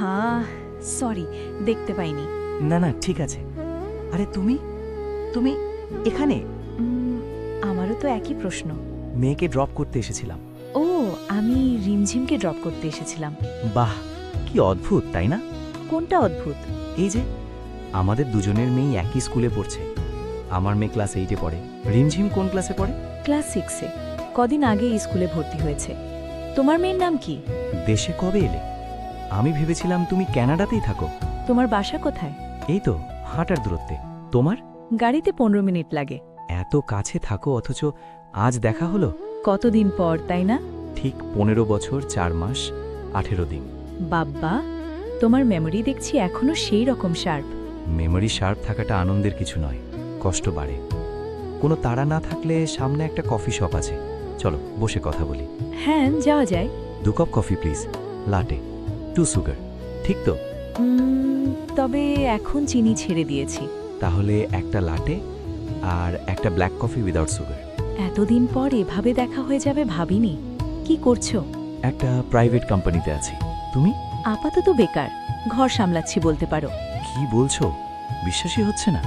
হ্যাঁ, সরি, দেখতে পাইনি। না না ঠিক আছে। আরে তুমি তুমি এখানে? আমারও তো একই প্রশ্ন। মেয়েকে ড্রপ করতে এসেছিলাম। ও, আমি রিমঝিমকে ড্রপ করতে এসেছিলাম। বাহ, কি অদ্ভুত তাই না? কোনটা অদ্ভুত? এই যে আমাদের দুজনের মেয়ে একই স্কুলে পড়ছে। আমার মেয়ে ক্লাস 8-এ পড়ে। রিমঝিম কোন ক্লাসে পড়ে? ক্লাস 6-এ। কদিন আগে এই স্কুলে ভর্তি হয়েছে। তোমার মেয়ের নাম কি? দেশে কবে এলে? আমি ভেবেছিলাম তুমি কানাডাতেই থাকো। তোমার বাসা কোথায়? এই তো হাঁটার দূরত্বে। তোমার? গাড়িতে 15 মিনিট লাগে। এত কাছে থাকো অথচ আজ দেখা হলো। কতদিন পর, তাই না? ঠিক 15 বছর 4 মাস 18 দিন। বাব্বা, তোমার মেমোরি দেখছি এখনো সেই রকম শার্প। মেমোরি শার্প থাকাটা আনন্দের কিছু নয়, কষ্ট বাড়ে। কোনো তাড়া না থাকলে সামনে একটা কফি শপ আছে, চলো বসে কথা বলি। হ্যাঁ, যাওয়া যায়। 2 কাপ কফি প্লিজ, লাটে, 2 সুগার। ঠিক তো? তবে এখন চিনি ছেড়ে দিয়েছি। তাহলে একটা লাটে আর একটা ব্ল্যাক কফি উইদাউট সুগার। এতদিন পর এভাবে দেখা হয়ে যাবে ভাবিনি। কি করছো? একটা প্রাইভেট কোম্পানিতে আছি। তুমি? আপাতত বেকার, ঘর সামলাচ্ছি বলতে পারো। কি বলছো? বিশ্বাসই হচ্ছে না।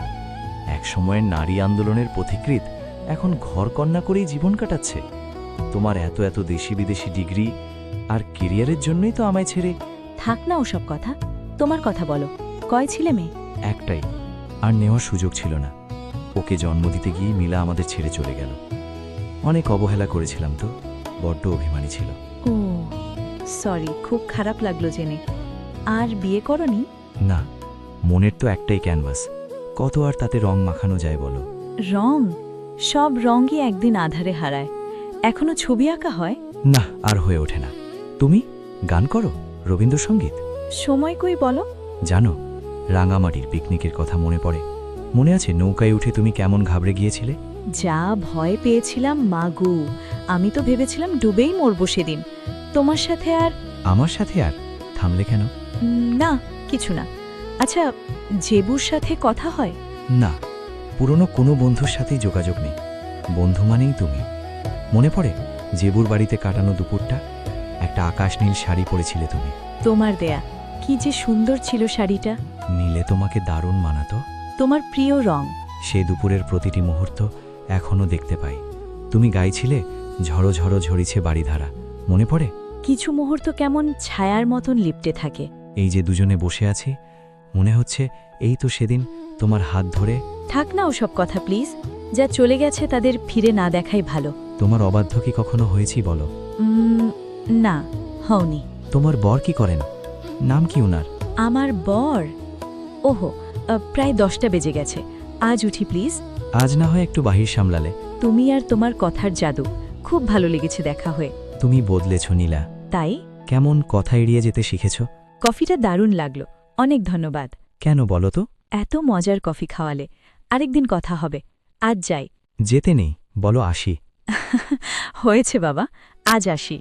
এক সময়ের নারী আন্দোলনের পথিকৃৎ এখন ঘরকন্যা করেই জীবন কাটাচ্ছে। তোমার এত এত দেশি বিদেশি ডিগ্রি আর কেরিয়ারের জন্যই তো আমায় ছেড়ে। থাক না ওসব কথা, তোমার কথা বলো। কয় ছেলে মেয়ে? একটাই, আর নেওয়ার সুযোগ ছিল না। ওকে জন্ম দিতে গিয়ে মিলা আমাদের ছেড়ে চলে গেল। অনেক অবহেলা করেছিলাম তো, বড্ড অভিমানী ছিল। ও সরি, খুব খারাপ লাগলো জেনে। আর বিয়ে করনি? না, মনের তো একটাই ক্যানভাস, কত আর তাতে রং মাখানো যায় বলো। রং? সব রঙই একদিন আধারে হারায়। এখনো ছবি আঁকা হয়? না, আর হয়ে ওঠে না। তুমি গান করো? রবীন্দ্রসঙ্গীত? সময় কই বলো। জানো, রাঙামাটির পিকনিকের কথা মনে পড়ে। মনে আছে নৌকায় উঠে তুমি কেমন ঘাবড়ে গিয়েছিলে? যা ভয় পেয়েছিলাম মাগু, আমি তো ভেবেছিলাম ডুবেই মরবো সেদিন। তোমার সাথে আর আমার সাথে আর থামলে কেন? না, কিছু না। আচ্ছা, জেবুর সাথে কথা হয়? না, পুরনো কোনো বন্ধুর সাথেই যোগাযোগ নেই। বন্ধু মানেই তুমি। মনে পড়ে জেবুর বাড়িতে কাটানো দুপুরটা? একটা আকাশ নীল শাড়ি পরেছিলে তুমি। তোমার দেয়া, কি যে সুন্দর ছিল শাড়িটা। নীলে তোমাকে দারুণ মানাতো। তোমার প্রিয় রং। সে দুপুরের প্রতিটি মুহূর্ত এখনো দেখতে পাই। তুমি গাইছিলে ঝড়ো ঝড়ো ঝরিছে বাড়িধারা, মনে পড়ে? কিছু মুহূর্ত কেমন ছায়ার মতন লিপটে থাকে। এই যে দুজনে বসে আছি, মনে হচ্ছে এই তো সেদিন তোমার হাত ধরে। থাক না ওসব কথা প্লিজ, যা চলে গেছে তাদের ফিরে না দেখাই ভালো। তোমার অবাধ্য কি কখনো হয়েছি বলো? না, হওনি। তোমার বর কি করেন? নাম কি উনার? আমার বর? ওহো, প্রায় 10টা বেজে গেছে। আজ উঠি প্লিজ। আজ না হয় একটু বাহির সামলালে। তুমি আর তোমার কথার জাদু, খুব ভালো লেগেছে দেখা হয়ে। তুমি বদলেছ নীলা। তাই? কেমন কথা এড়িয়ে যেতে শিখেছ? কফিটা দারুণ লাগলো, অনেক ধন্যবাদ। কেন বলো তো? এত মজার কফি খাওয়ালে। আরেকদিন কথা হবে, আজ যাই। যেতে নেই, বলো আসি। হয়েছে বাবা, আজ আসি।